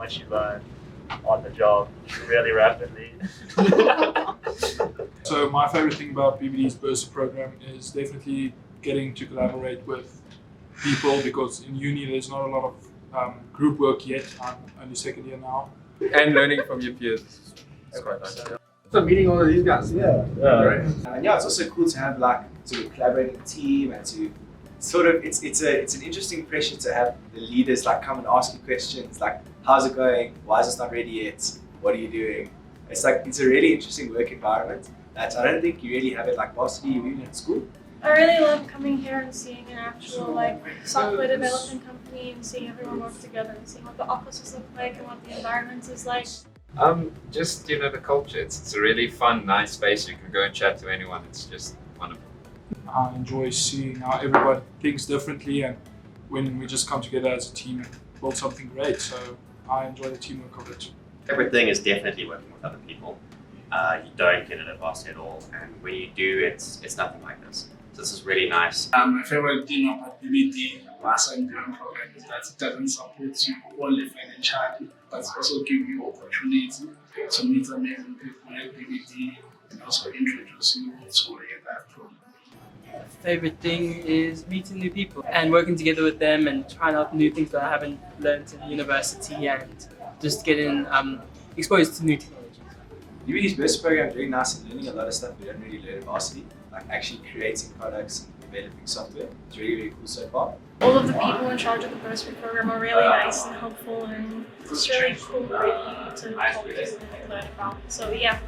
much you learn on the job really rapidly. So my favorite thing about BBD's Bursary Programme is definitely getting to collaborate with people, because in uni there's not a lot of group work yet. I'm only second year now. And learning from your peers. It's quite nice. So meeting all of these guys. Yeah. Right. And yeah, it's also cool to have like to collaborate in a team and to sort of it's an interesting pressure to have the leaders like come and ask you questions like, how's it going? Why is this not ready yet? What are you doing? It's a really interesting work environment that I don't think you really have it like varsity or even at school. I really love coming here and seeing an actual software development company and seeing everyone work together and seeing what the offices look like and what the environment is like. Just the culture. It's a really fun, nice space. You can go and chat to anyone. It's just wonderful. I enjoy seeing how everybody thinks differently, and when we just come together as a team and build something great. So I enjoy the teamwork of it. Everything is definitely working with other people. You don't get it at varsity at all, and when you do, it's nothing like this. So this is really nice. My favorite thing about BBD Bursary Programme is that it doesn't support you only financially, but also give you opportunity to meet amazing people at BBD and also introduce you to that program. Favorite thing is meeting new people and working together with them and trying out new things that I haven't learned in university, and just getting exposed to new technologies. BBD's Bursary Programme is really nice and learning a lot of stuff we don't really learn at varsity, like actually creating products and developing software. It's really, really cool so far. All of the people in charge of the Bursary Programme are really nice and helpful, and it's really cool to talk to and learn about. So yeah.